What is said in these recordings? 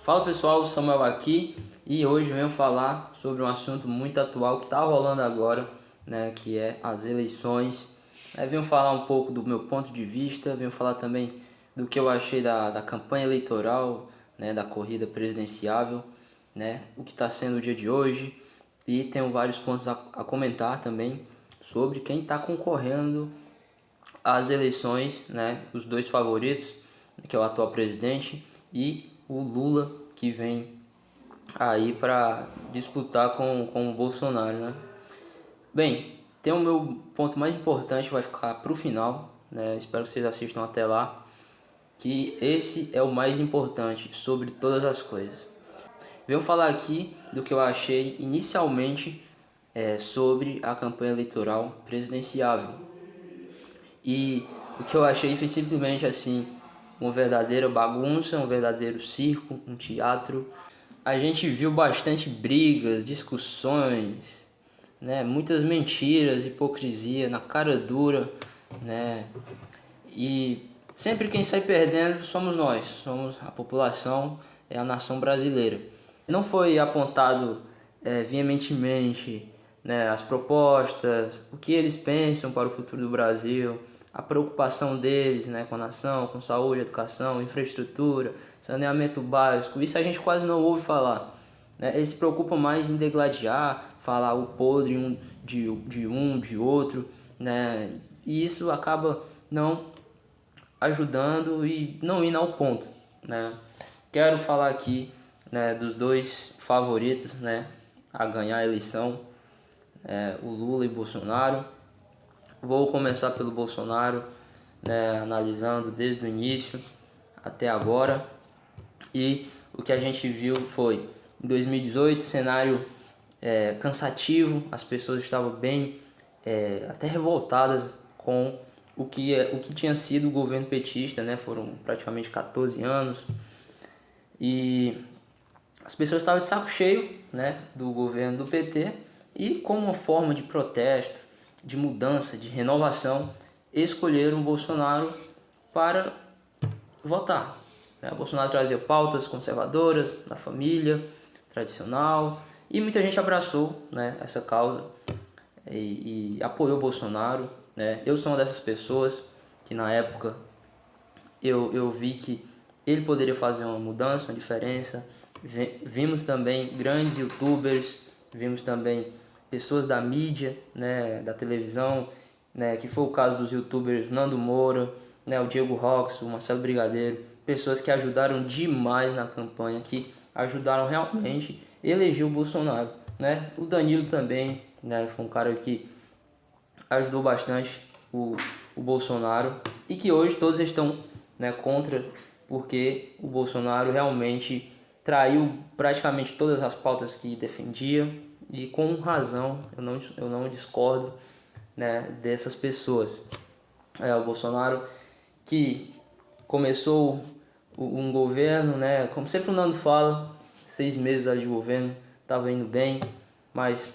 Fala pessoal, Samuel aqui e hoje venho falar sobre um assunto muito atual que está rolando agora, né, que é as eleições. Venho falar um pouco do meu ponto de vista, venho falar também do que eu achei da campanha eleitoral, né, da corrida presidenciável, né, o que está sendo o dia de hoje, e tenho vários pontos a comentar também sobre quem está concorrendo às eleições, né, os dois favoritos, que é o atual presidente e o Lula, que vem aí para disputar com o Bolsonaro, né? Bem, tem o meu ponto mais importante, vai ficar para o final, né? Espero que vocês assistam até lá, que esse é o mais importante sobre todas as coisas. Venho falar aqui do que eu achei inicialmente sobre a campanha eleitoral presidenciável. E o que eu achei foi simplesmente assim, uma verdadeira bagunça, um verdadeiro circo, um teatro. A gente viu bastante brigas, discussões, né, muitas mentiras, hipocrisia na cara dura, né? E sempre quem sai perdendo somos nós, somos a população, é a nação brasileira. Não foi apontado veementemente, né, as propostas, o que eles pensam para o futuro do Brasil, a preocupação deles, né, com a nação, com saúde, educação, infraestrutura, saneamento básico. Isso a gente quase não ouve falar, né? Eles se preocupam mais em degladiar, falar o podre de outro, né? E isso acaba não ajudando e não indo ao ponto, né? Quero falar aqui, né, dos dois favoritos, né, a ganhar a eleição, o Lula e Bolsonaro. Vou começar pelo Bolsonaro, né, analisando desde o início até agora. E o que a gente viu foi, em 2018, cenário cansativo, as pessoas estavam bem, até revoltadas com o que tinha sido o governo petista, né? Foram praticamente 14 anos e as pessoas estavam de saco cheio, né, do governo do PT, e como uma forma de protesto, de mudança, de renovação, escolheram o Bolsonaro para votar, né? O Bolsonaro trazia pautas conservadoras da família tradicional e muita gente abraçou, né, essa causa e apoiou o Bolsonaro, né? Eu sou uma dessas pessoas que na época eu vi que ele poderia fazer uma mudança, uma diferença. Vimos também grandes youtubers, vimos também pessoas da mídia, né, da televisão, né, que foi o caso dos youtubers Nando Moura, né, o Diego Rox, o Marcelo Brigadeiro, pessoas que ajudaram demais na campanha, que ajudaram realmente a eleger o Bolsonaro, né? O Danilo também, né, foi um cara que ajudou bastante o Bolsonaro e que hoje todos estão, né, contra, porque o Bolsonaro realmente traiu praticamente todas as pautas que defendia e com razão, eu não discordo, né, dessas pessoas. O Bolsonaro que começou um governo, né, como sempre o Nando fala, 6 meses ali de governo, estava indo bem, mas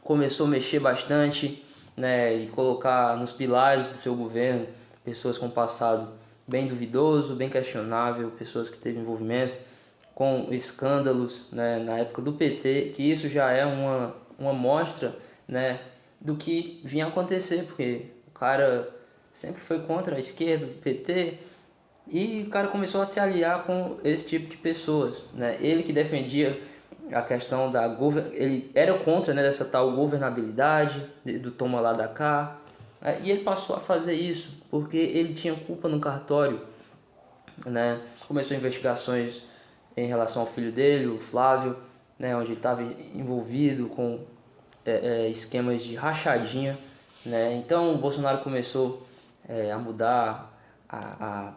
começou a mexer bastante, né, e colocar nos pilares do seu governo pessoas com passado bem duvidoso, bem questionável, pessoas que teve envolvimento com escândalos, né, na época do PT, que isso já é uma mostra, né, do que vinha acontecer, porque o cara sempre foi contra a esquerda, o PT, e o cara começou a se aliar com esse tipo de pessoas, né? Ele que defendia a questão ele era contra, né, dessa tal governabilidade do toma lá da cá, e ele passou a fazer isso porque ele tinha culpa no cartório, né? Começou investigações em relação ao filho dele, o Flávio, né, onde ele estava envolvido com esquemas de rachadinha, né? Então o Bolsonaro começou a mudar a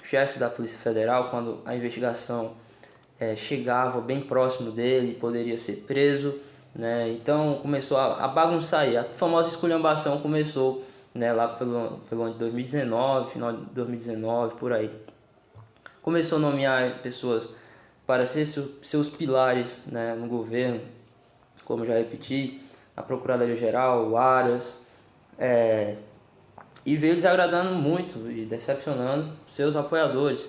chefe da Polícia Federal quando a investigação chegava bem próximo dele, poderia ser preso, né? Então começou a bagunçar aí. A famosa esculhambação começou, né, lá pelo ano de 2019, final de 2019, por aí. Começou a nomear pessoas para ser seus pilares, né, no governo, como já repeti, a Procuradoria-Geral, o Aras, e veio desagradando muito e decepcionando seus apoiadores.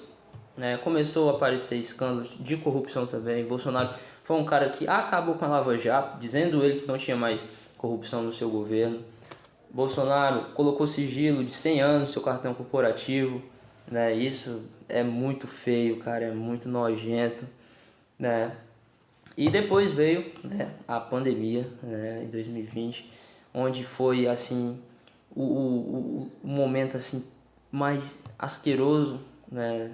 né? Começou a aparecer escândalos de corrupção também. Bolsonaro foi um cara que acabou com a Lava Jato, dizendo ele que não tinha mais corrupção no seu governo. Bolsonaro colocou sigilo de 100 anos no seu cartão corporativo, né? Isso é muito feio, cara, é muito nojento, né? E depois veio, né, a pandemia, né, em 2020, onde foi assim o momento assim mais asqueroso, né?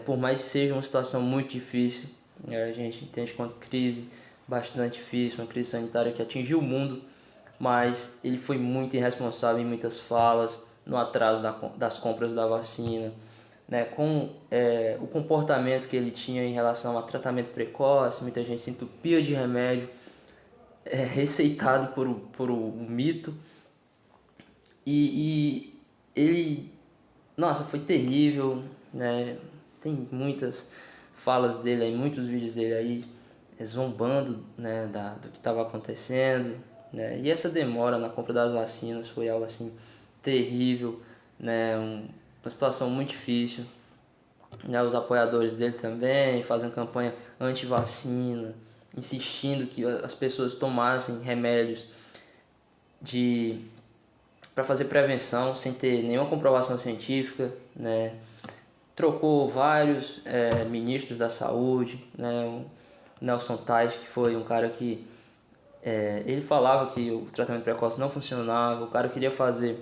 Por mais que seja uma situação muito difícil, né, a gente entende que é uma crise bastante difícil, uma crise sanitária que atingiu o mundo, mas ele foi muito irresponsável em muitas falas, no atraso das compras da vacina, né, com o comportamento que ele tinha em relação a tratamento precoce. Muita gente se entupia de remédio receitado por um mito, e ele, nossa, foi terrível, né? Tem muitas falas dele aí, muitos vídeos dele aí zombando, né, do que estava acontecendo, né? E essa demora na compra das vacinas foi algo assim terrível, né? Uma situação muito difícil, né? Os apoiadores dele também fazendo campanha anti-vacina, insistindo que as pessoas tomassem remédios de para fazer prevenção sem ter nenhuma comprovação científica, né? Trocou vários ministros da saúde, né? O Nelson Tais, que foi um cara que ele falava que o tratamento precoce não funcionava, o cara queria fazer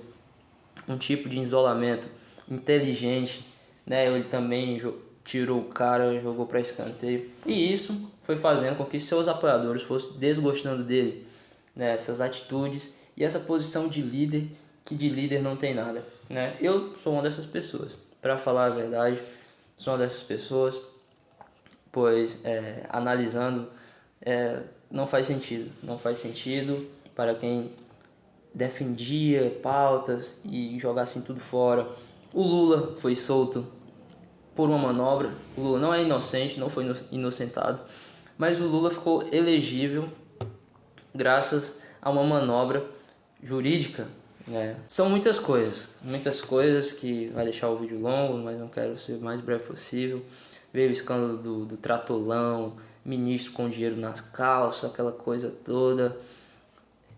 um tipo de isolamento inteligente, né? Ele também tirou o cara, jogou para escanteio, e isso foi fazendo com que seus apoiadores fossem desgostando dele, né? Essas atitudes e essa posição de líder, que de líder não tem nada, né? Eu sou uma dessas pessoas, para falar a verdade, sou uma dessas pessoas, pois analisando, não faz sentido, não faz sentido para quem defendia pautas e jogar assim tudo fora. O Lula foi solto por uma manobra. O Lula não é inocente, não foi inocentado, mas o Lula ficou elegível graças a uma manobra jurídica, né? São muitas coisas que vai deixar o vídeo longo, mas não quero ser o mais breve possível. Veio o escândalo do Tratolão, ministro com dinheiro nas calças, aquela coisa toda,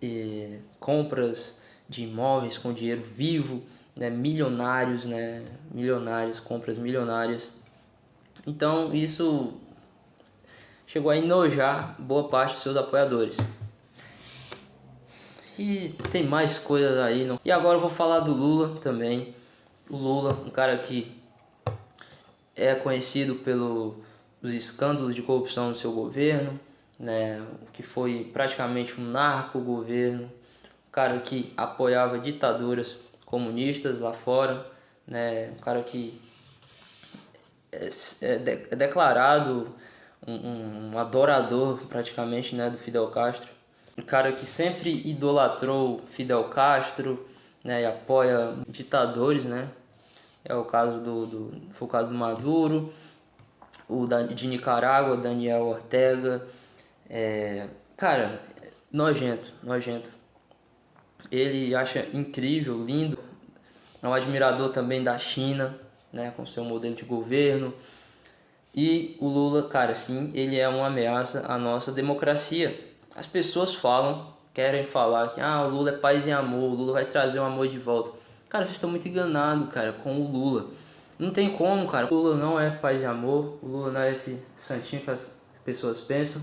e compras de imóveis com dinheiro vivo, né? Milionários, né? Milionários, compras milionárias. Então isso chegou a enojar boa parte dos seus apoiadores. E tem mais coisas aí. Não? E agora eu vou falar do Lula também. O Lula, um cara que é conhecido pelos escândalos de corrupção no seu governo, né? Que foi praticamente um narco-governo. Um cara que apoiava ditaduras comunistas lá fora, né? Um cara que é declarado um adorador praticamente, né, do Fidel Castro. Um cara que sempre idolatrou Fidel Castro, né, e apoia ditadores, né? É o caso foi o caso do Maduro, de Nicarágua, Daniel Ortega. Cara, nojento, nojento. Ele acha incrível, lindo. É um admirador também da China, né, com seu modelo de governo. E o Lula, cara, sim, ele é uma ameaça à nossa democracia. As pessoas querem falar que o Lula é paz e amor, o Lula vai trazer o amor de volta. Cara, vocês estão muito enganados, cara, com o Lula. Não tem como, cara. O Lula não é paz e amor, o Lula não é esse santinho que as pessoas pensam.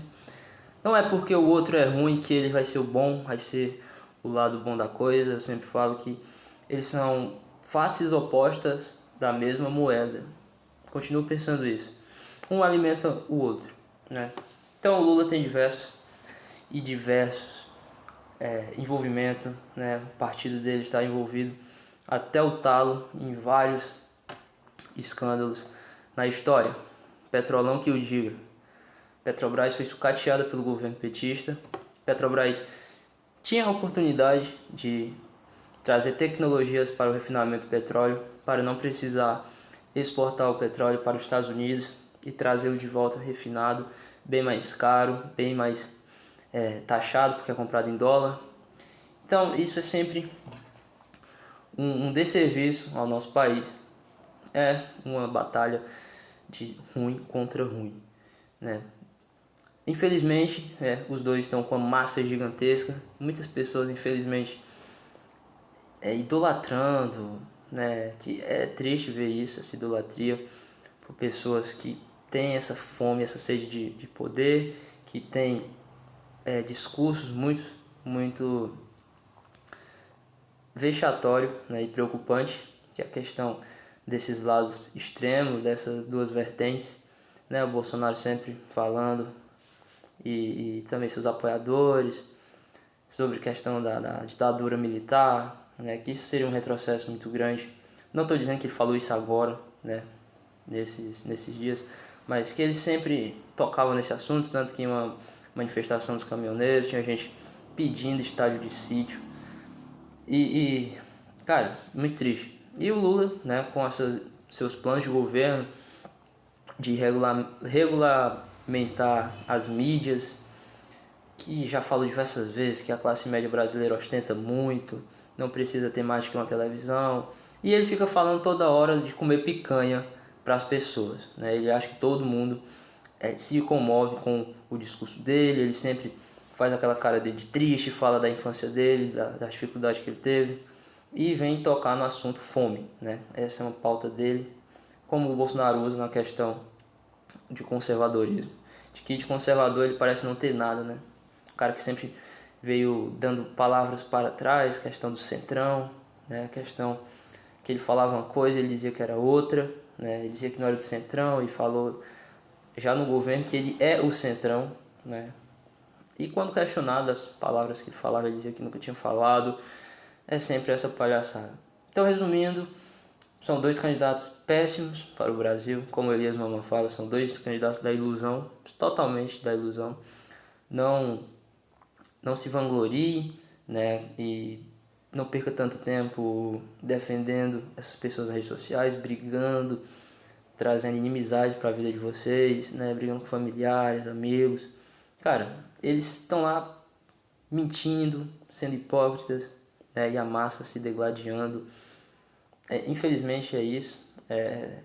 Não é porque o outro é ruim que ele vai ser o bom, vai ser o lado bom da coisa. Eu sempre falo que eles são faces opostas da mesma moeda. Continuo pensando isso. Um alimenta o outro, né? Então o Lula tem diversos envolvimentos, né? O partido dele está envolvido até o talo em vários escândalos na história. Petrolão que o diga. Petrobras foi sucateada pelo governo petista. Petrobras tinha a oportunidade de trazer tecnologias para o refinamento do petróleo, para não precisar exportar o petróleo para os Estados Unidos e trazê-lo de volta refinado, bem mais caro, bem mais taxado, porque é comprado em dólar. Então isso é sempre um desserviço ao nosso país. é uma batalha de ruim contra ruim, né? Infelizmente, os dois estão com uma massa gigantesca. Muitas pessoas, infelizmente, idolatrando, né? Que é triste ver isso, essa idolatria por pessoas que têm essa fome, essa sede de poder, que têm discursos muito vexatório, né, e preocupante, que é a questão desses lados extremos, dessas duas vertentes, né? O Bolsonaro sempre falando e também seus apoiadores sobre a questão da ditadura militar, né? Que isso seria um retrocesso muito grande. Não estou dizendo que ele falou isso agora, né? Nesses dias, mas que ele sempre tocava nesse assunto, tanto que em uma manifestação dos caminhoneiros tinha gente pedindo estádio de sítio cara, muito triste. E o Lula, né, com seus planos de governo de regulamentar as mídias, que já falou diversas vezes que a classe média brasileira ostenta muito, não precisa ter mais que uma televisão. E ele fica falando toda hora de comer picanha para as pessoas, né? Ele acha que todo mundo se comove com o discurso dele, ele sempre faz aquela cara dele de triste, fala da infância dele, das dificuldades que ele teve e vem tocar no assunto fome, né? Essa é uma pauta dele, como o Bolsonaro usa na questão de conservadorismo. De que de conservador ele parece não ter nada, né? O cara que sempre veio dando palavras para trás, questão do centrão, né? Questão que ele falava uma coisa, ele dizia que era outra, né? Ele dizia que não era do centrão e falou já no governo que ele é o centrão, né? E quando questionado as palavras que ele falava, ele dizia que nunca tinha falado. É sempre essa palhaçada. Então, resumindo, são dois candidatos péssimos para o Brasil. Como Elias Mamã fala, são dois candidatos da ilusão, totalmente da ilusão. Não se vanglorie, né? E não perca tanto tempo defendendo essas pessoas nas redes sociais, brigando, trazendo inimizade para a vida de vocês, né? Brigando com familiares, amigos. Cara, eles estão lá mentindo, sendo hipócritas, né? E a massa se degladiando. Infelizmente é isso. É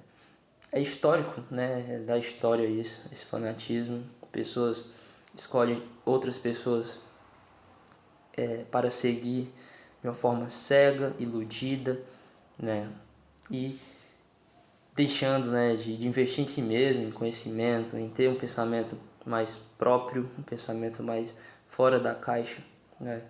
histórico, né? É da história isso, esse fanatismo. Pessoas escolhem outras pessoas para seguir de uma forma cega, iludida, né? E deixando, né, de investir em si mesmo, em conhecimento, em ter um pensamento mais próprio, um pensamento mais fora da caixa, né?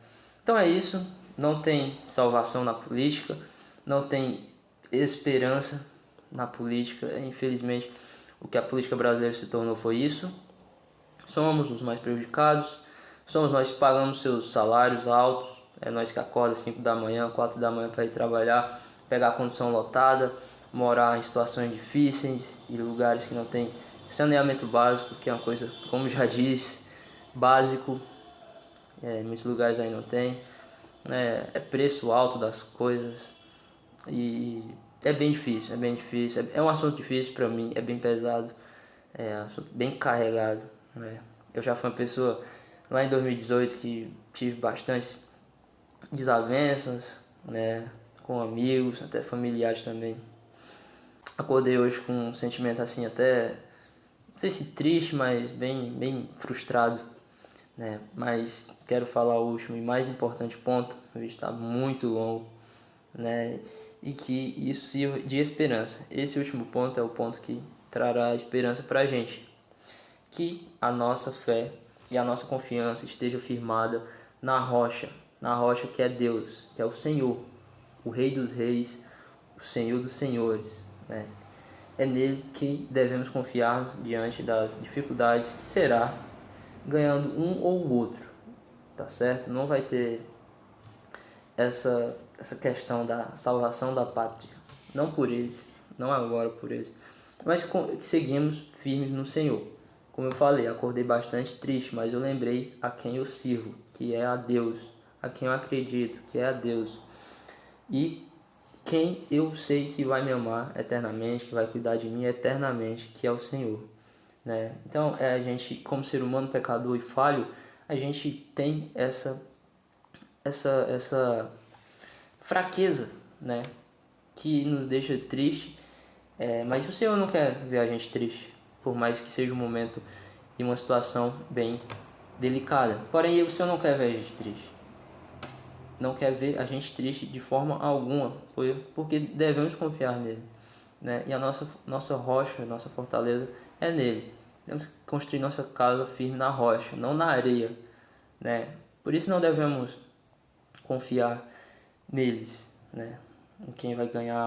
Então é isso, não tem salvação na política, não tem esperança na política. Infelizmente, o que a política brasileira se tornou foi isso. Somos os mais prejudicados, somos nós que pagamos seus salários altos, é nós que acorda 5 da manhã, 4 da manhã para ir trabalhar, pegar a condição lotada, morar em situações difíceis e lugares que não tem saneamento básico, que é uma coisa, como já disse, básico, muitos lugares aí não tem, é preço alto das coisas e é bem difícil, é um assunto difícil para mim, é bem pesado, é um assunto bem carregado, né? Eu já fui uma pessoa lá em 2018 que tive bastante desavenças, né, com amigos, até familiares também. Acordei hoje com um sentimento assim até, não sei se triste, mas bem frustrado, né? Mas quero falar o último e mais importante ponto, o vídeo está muito longo, né? E que isso sirva de esperança. Esse último ponto é o ponto que trará esperança para a gente. Que a nossa fé e a nossa confiança esteja firmada na rocha que é Deus, que é o Senhor, o Rei dos Reis, o Senhor dos Senhores, né? É nele que devemos confiar diante das dificuldades que será ganhando um ou outro, tá certo? Não vai ter essa questão da salvação da pátria, não por eles, não agora por eles, mas seguimos firmes no Senhor. Como eu falei, acordei bastante triste, mas eu lembrei a quem eu sirvo, que é a Deus, a quem eu acredito, que é a Deus, e quem eu sei que vai me amar eternamente, que vai cuidar de mim eternamente, que é o Senhor, né? Então, a gente, como ser humano pecador e falho, a gente tem essa fraqueza, né? Que nos deixa triste Mas o Senhor não quer ver a gente triste, por mais que seja um momento e uma situação bem delicada. Porém, o Senhor não quer ver a gente triste. Não quer ver a gente triste de forma alguma, porque devemos confiar nele, né? E a nossa rocha, nossa fortaleza é nele. Temos que construir nossa casa firme na rocha, não na areia, né? Por isso não devemos confiar neles, né? Em quem vai ganhar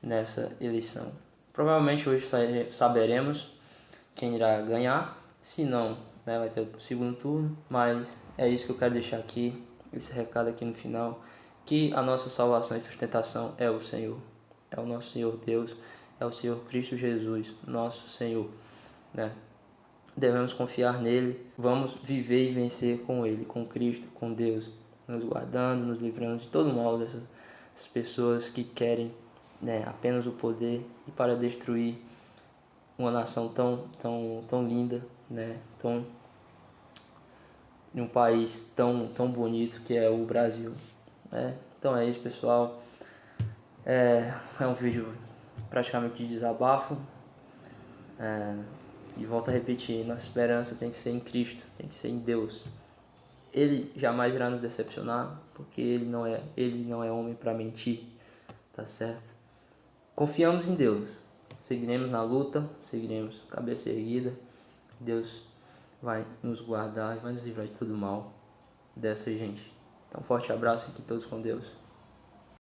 nessa eleição. Provavelmente hoje saberemos quem irá ganhar, se não, né, vai ter o segundo turno, mas é isso que eu quero deixar aqui, esse recado aqui no final, que a nossa salvação e sustentação é o Senhor, é o nosso Senhor Deus, é o Senhor Cristo Jesus, nosso Senhor, né? Devemos confiar nele, vamos viver e vencer com ele, com Cristo, com Deus, nos guardando, nos livrando de todo o mal dessas pessoas que querem, né, apenas o poder e para destruir uma nação tão linda, né, em um país tão bonito que é o Brasil, né? Então é isso, pessoal. É um vídeo praticamente de desabafo. E volto a repetir, nossa esperança tem que ser em Cristo, tem que ser em Deus. Ele jamais irá nos decepcionar, porque ele não é homem para mentir, tá certo? Confiamos em Deus, seguiremos na luta, seguiremos cabeça erguida. Deus vai nos guardar e vai nos livrar de todo mal dessa gente. Então, forte abraço, aqui todos com Deus.